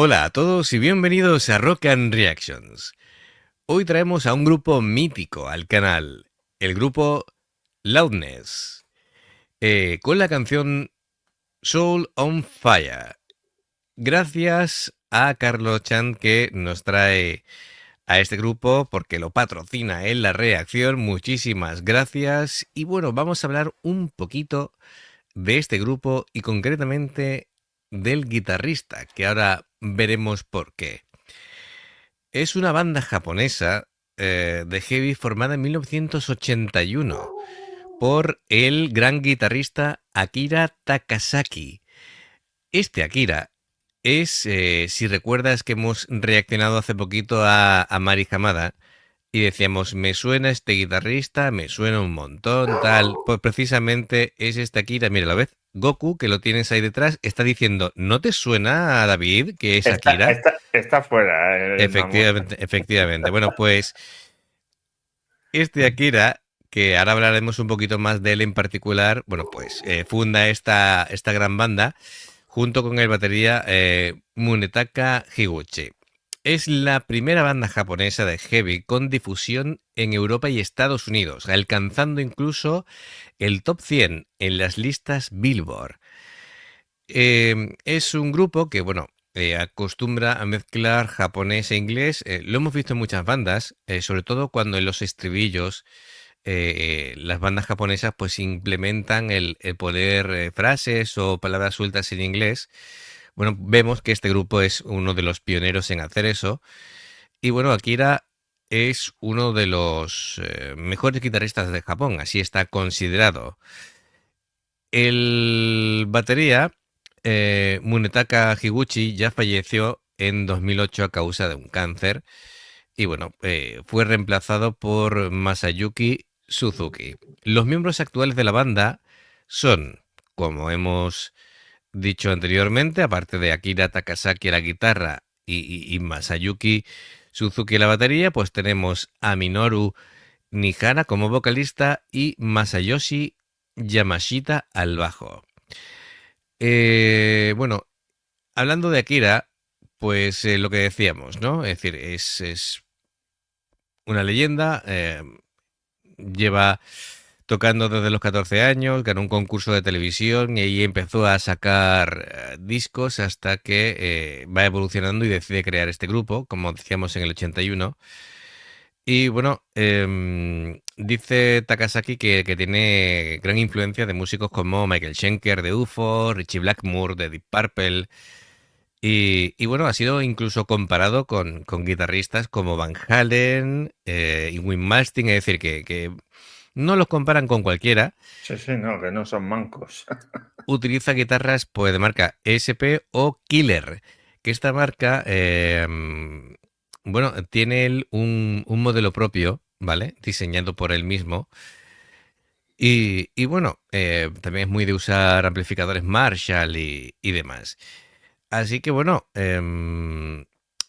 Hola a todos y bienvenidos a Rock and Reactions. Hoy traemos a un grupo mítico al canal, el grupo Loudness, con la canción Soul on Fire. Gracias a Carlos Chan que nos trae a este grupo porque lo patrocina en la reacción. Muchísimas gracias. Y bueno, vamos a hablar un poquito de este grupo y concretamente del guitarrista, que ahora veremos por qué. Es una banda japonesa de heavy formada en 1981 por el gran guitarrista Akira Takasaki. Este Akira es, si recuerdas que hemos reaccionado hace poquito a Mari Hamada y decíamos, me suena este guitarrista, me suena un montón, tal, pues precisamente es este Akira. Mira, a la vez, Goku, que lo tienes ahí detrás, está diciendo, ¿no te suena a David que es Akira? Está fuera. Efectivamente. Bueno, pues este Akira, que ahora hablaremos un poquito más de él en particular, bueno, pues funda esta gran banda junto con el batería Munetaka Higuchi. Es la primera banda japonesa de heavy con difusión en Europa y Estados Unidos, alcanzando incluso el top 100 en las listas Billboard. Es un grupo que, bueno, acostumbra a mezclar japonés e inglés. Lo hemos visto en muchas bandas, sobre todo cuando en los estribillos las bandas japonesas pues implementan el poner frases o palabras sueltas en inglés. Bueno, vemos que este grupo es uno de los pioneros en hacer eso. Y bueno, Akira es uno de los mejores guitarristas de Japón, así está considerado. El batería, Munetaka Higuchi, ya falleció en 2008 a causa de un cáncer. Y bueno, fue reemplazado por Masayuki Suzuki. Los miembros actuales de la banda son, como hemos dicho anteriormente, aparte de Akira Takasaki a la guitarra y Masayuki Suzuki a la batería, pues tenemos a Minoru Nihara como vocalista y Masayoshi Yamashita al bajo. Bueno, hablando de Akira, pues lo que decíamos, ¿no? Es decir, es una leyenda, lleva tocando desde los 14 años, ganó un concurso de televisión y ahí empezó a sacar discos hasta que va evolucionando y decide crear este grupo, como decíamos en el 81. Y bueno, dice Takasaki que tiene gran influencia de músicos como Michael Schenker de UFO, Richie Blackmore de Deep Purple. Y bueno, ha sido incluso comparado con guitarristas como Van Halen y Wim Malmsteen, es decir, que no los comparan con cualquiera. Sí, no, que no son mancos. Utiliza guitarras pues, de marca SP o Killer, que esta marca, bueno, tiene un modelo propio, ¿vale? Diseñado por él mismo. Y bueno, también es muy de usar amplificadores Marshall y demás. Así que bueno,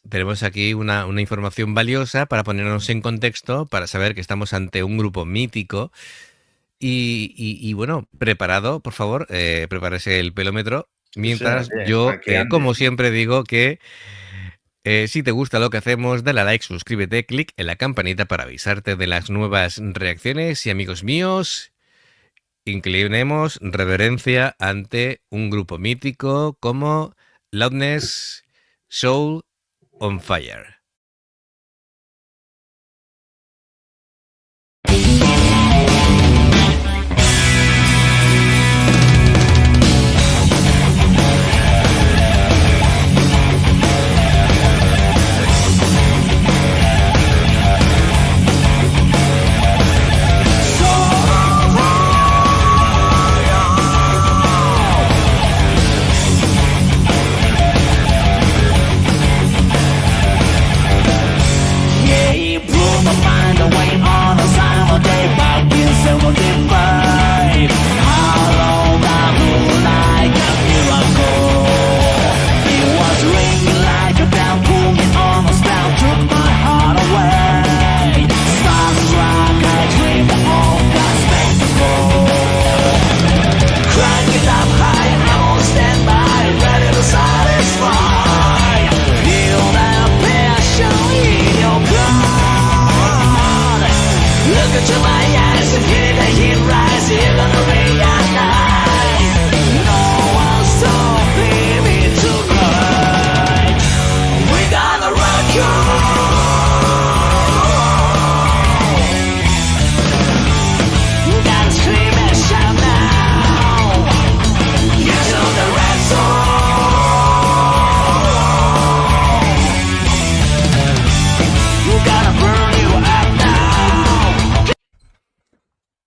tenemos aquí una información valiosa para ponernos en contexto, para saber que estamos ante un grupo mítico. Y bueno, preparado, por favor, prepárese el pelómetro. Mientras Sí, yo, aquí antes. como siempre digo, que si te gusta lo que hacemos, dale a like, suscríbete, clic en la campanita para avisarte de las nuevas reacciones. Y amigos míos, inclinemos reverencia ante un grupo mítico como Loudness, Soul on Fire.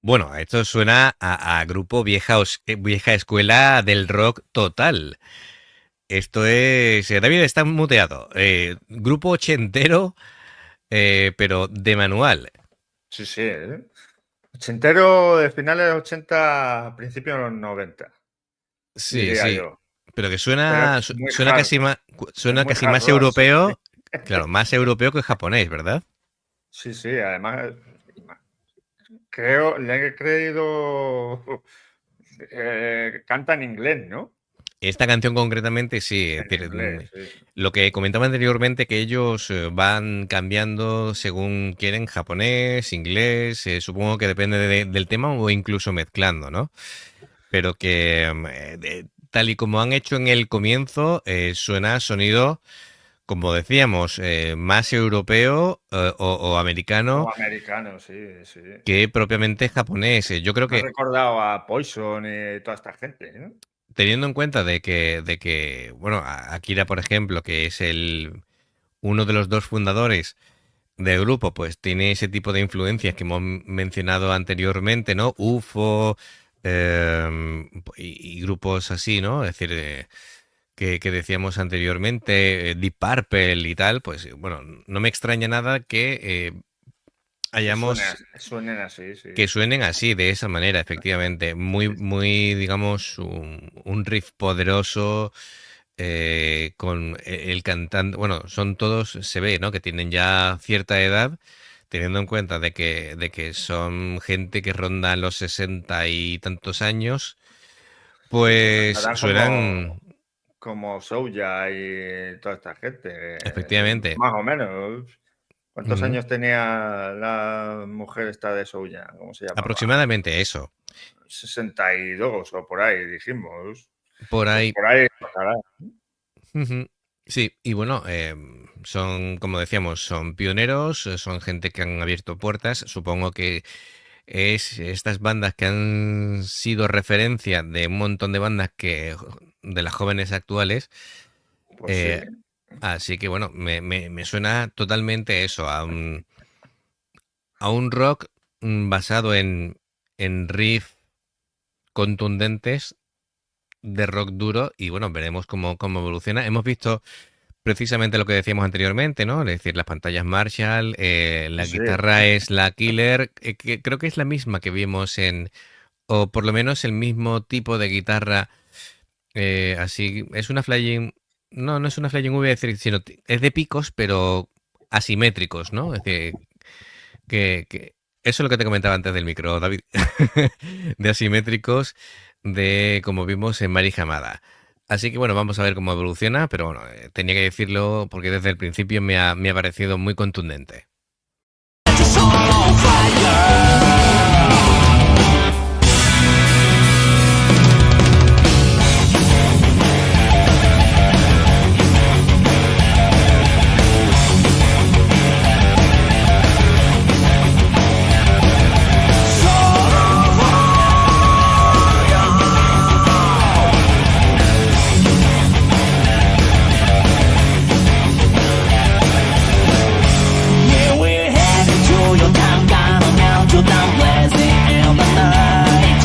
Bueno, esto suena a grupo vieja escuela del rock total. Esto es. David está muteado. Grupo ochentero, pero de manual. Sí, sí, ¿eh? Ochentero de finales de 80, principios de los 90, Sí, diría sí. yo. Pero que Pero suena, es muy suena hard, casi más, es suena muy casi hard más rock, sí, sí. europeo. Claro, más europeo que japonés, ¿verdad? Sí, sí, además creo, le he creído, canta en inglés, ¿no? Esta canción concretamente sí, es En decir, inglés, sí. lo que comentaba anteriormente, que ellos van cambiando según quieren japonés, inglés, supongo que depende del tema o incluso mezclando, ¿no? Pero que tal y como han hecho en el comienzo, suena a sonido, como decíamos, más europeo o americano O americano, sí, sí. que propiamente japonés. Yo creo Me ha que recordado a Poison y toda esta gente, ¿no? teniendo en cuenta de que bueno, Akira, por ejemplo, que es uno de los dos fundadores del grupo, pues tiene ese tipo de influencias que hemos mencionado anteriormente, ¿no? UFO y grupos así, ¿no? Es decir, que decíamos anteriormente, Deep Purple y tal, pues bueno, no me extraña nada que hayamos Suenen así, sí. que suenen así, de esa manera, efectivamente. Muy, Sí, sí. muy, digamos, un riff poderoso con el cantante. Bueno, son todos, se ve, ¿no? Que tienen ya cierta edad, teniendo en cuenta de que son gente que ronda los 60 y tantos años, Sí, pues sonarán suenan, como Souya y toda esta gente, efectivamente. más o menos. ¿Cuántos Ujú. años tenía la mujer esta de Souya? ¿Cómo se llamaba? Aproximadamente eso. 62 o por ahí, dijimos. Por Pues ahí. por ahí estará. Ujú. Sí, y bueno, son, como decíamos, son pioneros, son gente que han abierto puertas. Supongo que es estas bandas que han sido referencia de un montón de bandas de las jóvenes actuales. Pues sí. eh, Así que bueno, me suena totalmente eso, a un rock basado en riff contundentes de rock duro y bueno, veremos cómo evoluciona. Hemos visto precisamente lo que decíamos anteriormente, ¿no? Es decir, las pantallas Marshall, Sí, la sí. guitarra es la Killer, que creo que es la misma que vimos o por lo menos el mismo tipo de guitarra, así, es una Flying, no es una Flying V, voy a decir, sino es de picos, pero asimétricos, ¿no? Es decir, que eso es lo que te comentaba antes del micro, David, de asimétricos, de como vimos en Mari Hamada. Así que bueno, vamos a ver cómo evoluciona, pero bueno, tenía que decirlo porque desde el principio me ha parecido muy contundente. Yeah, we're headed to your town, gonna melt you down, blazing in the night,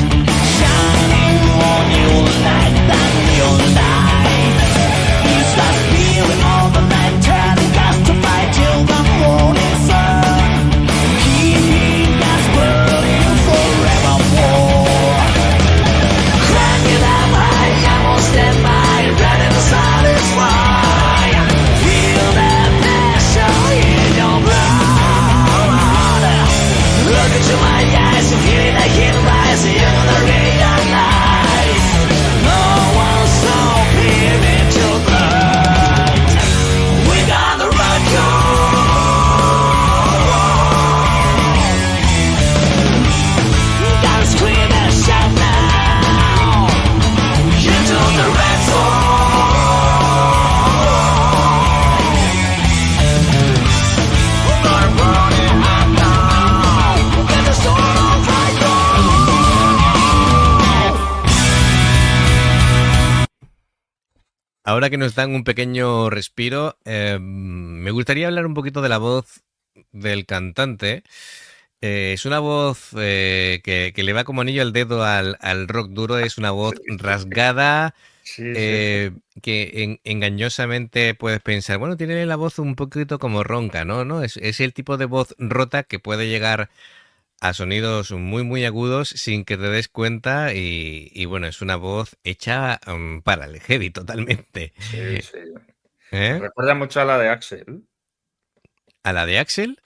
shining on you like that neon light. It's the spirit of the night, telling us to fight till the morning sun, keeping us burning forevermore. Crank it up high, I'm on standby, ready to satisfy. Feel that passion in your blood. Look into my eyes and feel the heat rise. You're gonna realize no one's so peering to blind. We gotta rock you. Gotta scream and shout now. Into the red zone. We're burning up now. Get the storm on fire. Ahora que nos dan un pequeño respiro, me gustaría hablar un poquito de la voz del cantante, Es una voz que le va como anillo al dedo al rock duro. Es una voz rasgada, Sí, sí. que engañosamente puedes pensar, bueno, tiene la voz un poquito como ronca, ¿no? ¿No? Es el tipo de voz rota que puede llegar a sonidos muy, muy agudos sin que te des cuenta y bueno, es una voz hecha para el heavy totalmente. Sí, sí. Me ¿Eh? recuerda mucho a la de Axel. ¿A la de Axel?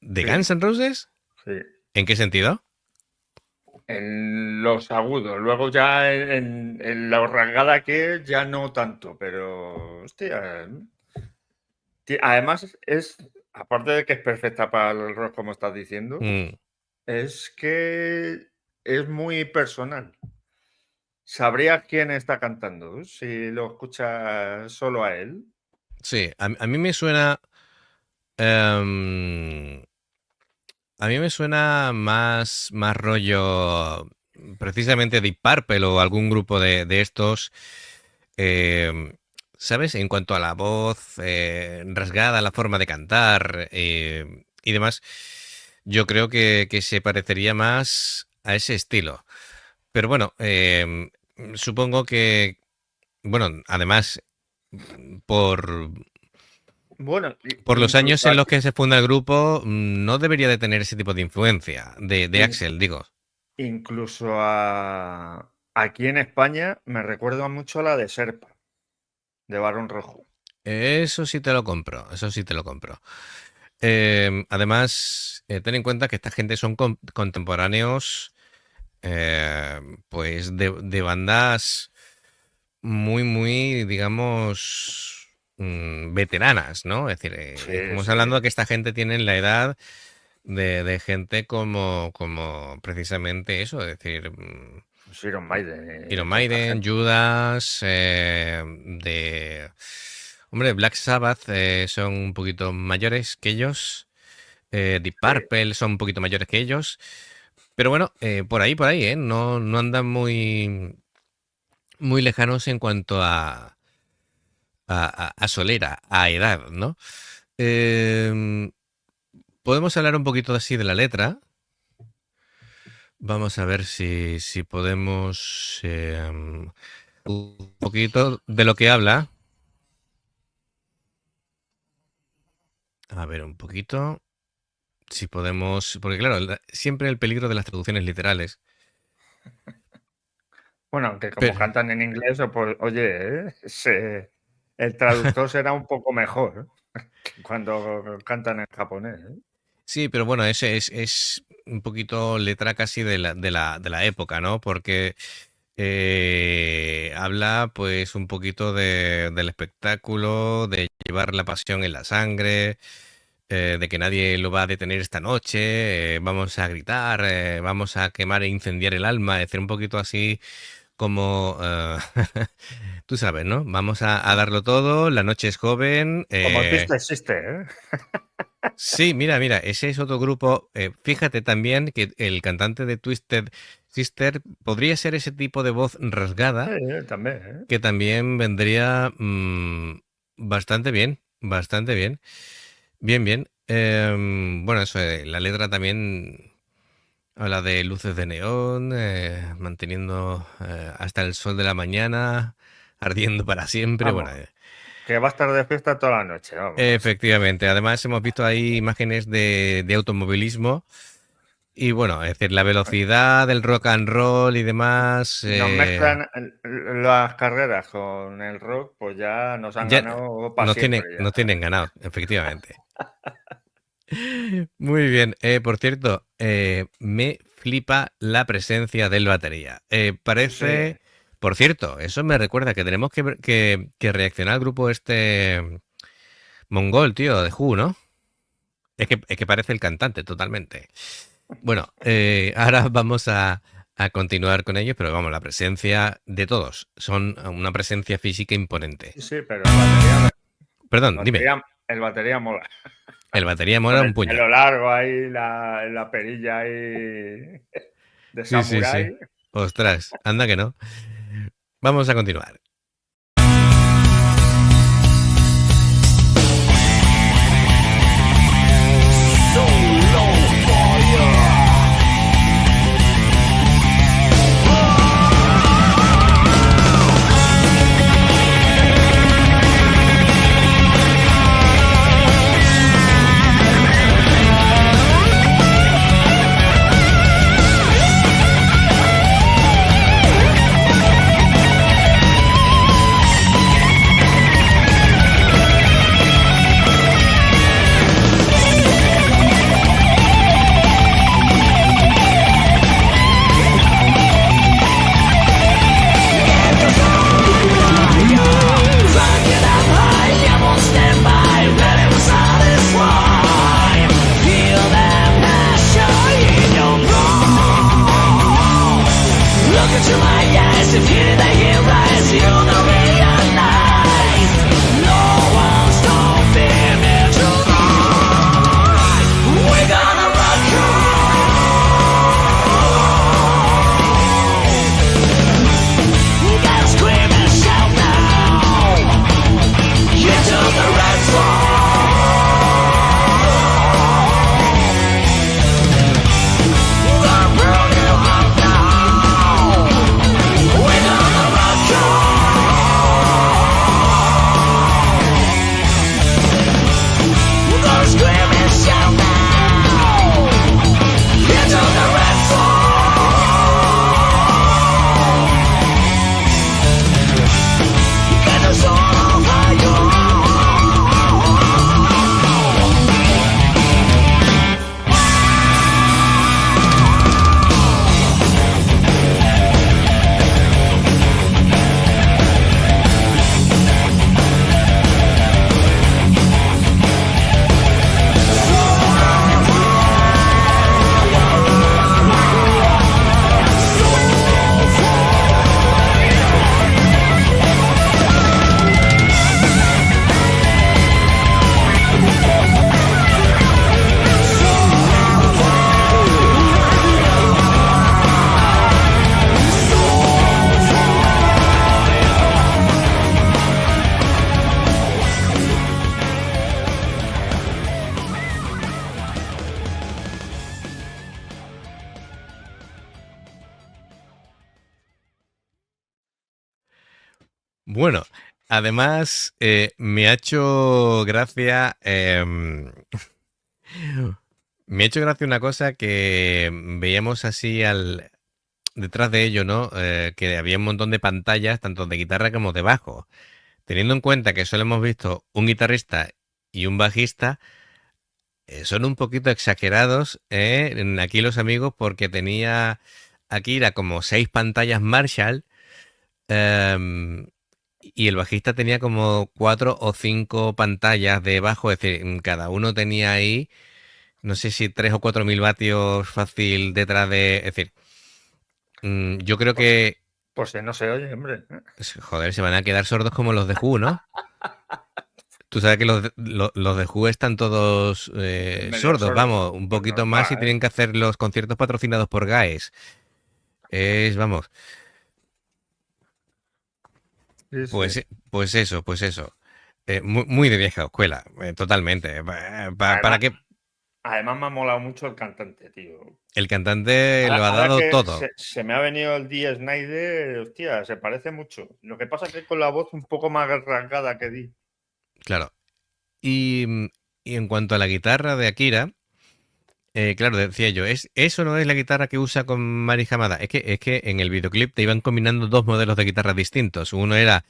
¿De Sí, Guns N' Roses? sí. ¿En qué sentido? En los agudos. Luego ya en la rasgada que es, ya no tanto, pero hostia. Además aparte de que es perfecta para el rock, como estás diciendo, Mm, es que es muy personal. Sabrías quién está cantando si lo escuchas solo a él. sí, a mí me suena... em, a mí me suena más rollo precisamente Deep Purple o algún grupo de estos. em, ¿Sabes? En cuanto a la voz rasgada, la forma de cantar y demás, yo creo que se parecería más a ese estilo. Pero bueno, supongo que, bueno, además, por, Bueno, por los años incluso en los que se funda el grupo, no debería de tener ese tipo de influencia de in- Axel, digo. incluso aquí en España me recuerda mucho a la de Serpa, de Barón Rojo. Eso sí te lo compro, eso sí te lo compro. Además, ten en cuenta que esta gente son contemporáneos, pues de bandas muy, muy, digamos, veteranas, ¿no? Es decir, Sí, estamos sí. hablando de que esta gente tiene la edad de gente como precisamente eso, es decir, Pues Iron Maiden y Iron toda esta Maiden, gente. Judas, Hombre, Black Sabbath son un poquito mayores que ellos. Deep Sí. Purple son un poquito mayores que ellos. Pero bueno, por ahí, ¿eh? No, no andan muy, muy lejanos en cuanto a solera, a edad, ¿no? Em, Podemos hablar un poquito así de la letra. Vamos a ver si podemos un poquito de lo que habla. A ver, un poquito. Si podemos. Porque claro, siempre el peligro de las traducciones literales. Bueno, aunque como Pero, cantan en inglés, pues, oye, el traductor será un poco mejor que cuando cantan en japonés. sí, pero bueno, ese es un poquito letra casi de la época, ¿no? Porque habla pues un poquito del espectáculo, de llevar la pasión en la sangre, de que nadie lo va a detener esta noche, vamos a gritar, vamos a quemar e incendiar el alma, es decir, un poquito así como, tú sabes, ¿no? Vamos a darlo todo, la noche es joven. Como Twisted Sister, Sí, mira, ese es otro grupo. Fíjate también que el cantante de Twisted Sister podría ser ese tipo de voz rasgada también, ¿eh? que también vendría bastante bien, bastante bien. Bien, bien. Bueno, eso, la letra también habla de luces de neón, manteniendo hasta el sol de la mañana, ardiendo para siempre. Bueno, Vamos, que va a estar de fiesta toda la noche, vamos. efectivamente. Además, hemos visto ahí imágenes de automovilismo. Y bueno, es decir, la velocidad del rock and roll y demás, Nos mezclan las carreras con el rock, pues ya nos han ya ganado para siempre. nos tienen ganado, efectivamente. Muy bien. Por cierto, me flipa la presencia del batería. Parece, Sí, por cierto, eso me recuerda que tenemos que reaccionar al grupo este mongol, tío, de Who, ¿no? Es que parece el cantante totalmente. Bueno, ahora vamos a continuar con ellos, pero vamos, la presencia de todos. Son una presencia física imponente. sí, pero Perdón, dime. el batería mola. El batería Con mola un el puño. pelo largo ahí, la perilla ahí de Sí, sí, sí. samurái. Ostras, anda que no. Vamos a continuar. So low for you. Bueno, además me ha hecho gracia. Me ha hecho gracia una cosa que veíamos así detrás de ello, ¿no? Que había un montón de pantallas, tanto de guitarra como de bajo. Teniendo en cuenta que solo hemos visto un guitarrista y un bajista, son un poquito exagerados, aquí los amigos, porque tenía Akira como 6 pantallas Marshall, em, y el bajista tenía como 4 o 5 pantallas de bajo, es decir, cada uno tenía ahí, no sé si 3 o 4 mil vatios fácil detrás de... Es decir, yo creo Pues, que, pues si no se oye, hombre. joder, se van a quedar sordos como los de Who, ¿no? Tú sabes que los de Who están todos Medio sordos, sordos. vamos, un Pues poquito más y normal. tienen que hacer los conciertos patrocinados por GAES. Vamos, Sí, sí. pues eso. Muy de vieja escuela, totalmente. ¿Para Además, qué? además me ha molado mucho el cantante, tío. El cantante lo ha Ahora dado que todo, se me ha venido el Dee Snyder, hostia, se parece mucho. Lo que pasa es que con la voz un poco más rasgada que Dee. claro. Y en cuanto a la guitarra de Akira, claro, decía yo, eso no es la guitarra que usa con Mari Hamada. Es que en el videoclip te iban combinando 2 modelos de guitarras distintos. Uno era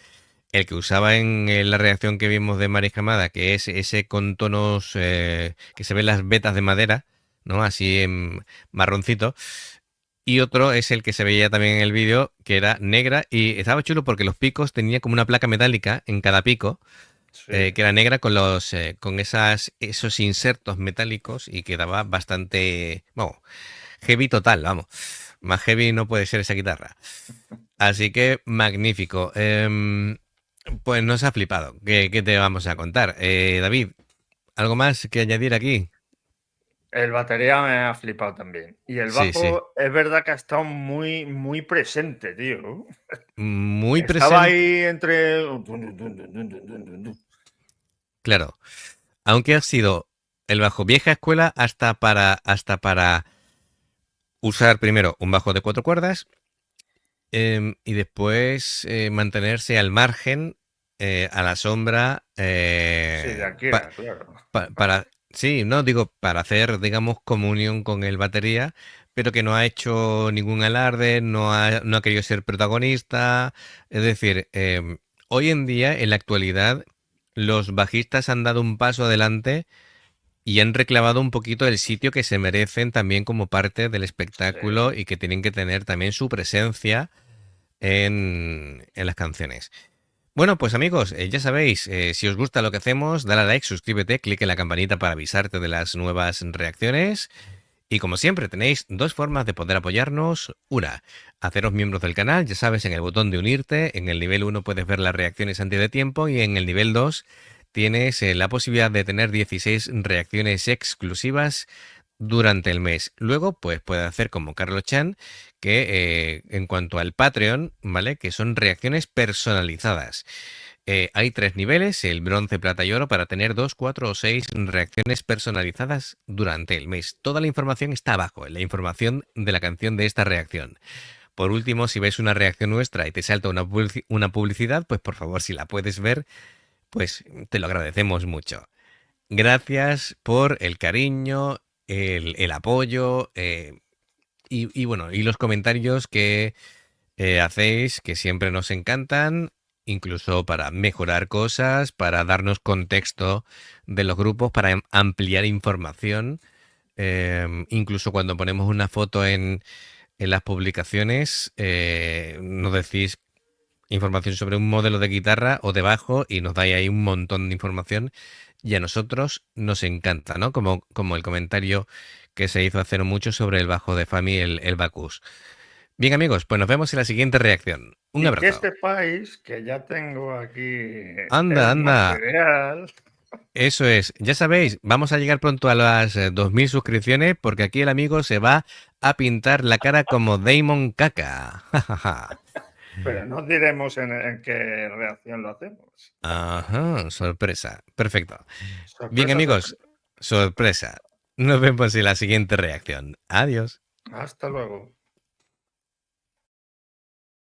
el que usaba en la reacción que vimos de Mari Hamada, que es ese con tonos que se ven las vetas de madera, ¿no? Así en marroncito. Y otro es el que se veía también en el vídeo, que era negra y estaba chulo porque los picos tenía como una placa metálica en cada pico, Sí. que era negra con esos insertos metálicos y quedaba bastante, bueno, heavy total, vamos. Más heavy no puede ser esa guitarra. Así que magnífico. Pues nos ha flipado. ¿Qué te vamos a contar? David, ¿algo más que añadir aquí? El batería me ha flipado también. Y el Sí, sí. bajo es verdad que ha estado muy, muy presente, tío. Muy Estaba presente. ahí entre... Claro. Aunque ha sido el bajo vieja escuela hasta para usar primero un bajo de 4 cuerdas, y después mantenerse al margen, a la sombra, Sí, de Akira, claro. sí, no digo para hacer, digamos, comunión con el batería, pero que no ha hecho ningún alarde, no ha querido ser protagonista. Es decir, hoy en día, en la actualidad, los bajistas han dado un paso adelante y han reclamado un poquito el sitio que se merecen también como parte del espectáculo Sí. y que tienen que tener también su presencia en las canciones. Bueno, pues amigos, ya sabéis, si os gusta lo que hacemos, dale a like, suscríbete, clique en la campanita para avisarte de las nuevas reacciones. Y como siempre, tenéis 2 formas de poder apoyarnos. Una, haceros miembros del canal, ya sabes, en el botón de unirte. En el nivel 1 puedes ver las reacciones antes de tiempo y en el nivel 2 tienes la posibilidad de tener 16 reacciones exclusivas durante el mes. Luego, pues puedes hacer como Carlos Chan, que en cuanto al Patreon, ¿vale? Que son reacciones personalizadas. Hay 3 niveles, el bronce, plata y oro, para tener 2, 4 o 6 reacciones personalizadas durante el mes. Toda la información está abajo, en la información de la canción de esta reacción. Por último, si ves una reacción nuestra y te salta una publicidad, pues por favor, si la puedes ver, pues te lo agradecemos mucho. Gracias por el cariño, el apoyo, y bueno, y los comentarios que hacéis, que siempre nos encantan, incluso para mejorar cosas, para darnos contexto de los grupos, para ampliar información. Incluso cuando ponemos una foto en las publicaciones, nos decís información sobre un modelo de guitarra o de bajo y nos dais ahí un montón de información y a nosotros nos encanta, ¿no? Como el comentario que se hizo hace no mucho sobre el bajo de Fami, el Bacchus. Bien amigos, pues nos vemos en la siguiente reacción. Un Y que abrazo. sepáis que ya tengo aquí Anda, el anda. material. Eso es. Ya sabéis, vamos a llegar pronto a las 2000 suscripciones porque aquí el amigo se va a pintar la cara como Damon Caca. Pero no diremos en qué reacción lo hacemos. Ajá, sorpresa. Perfecto. Bien Sorpresa, amigos, sorpresa. sorpresa. Nos vemos en la siguiente reacción. Adiós. Hasta luego.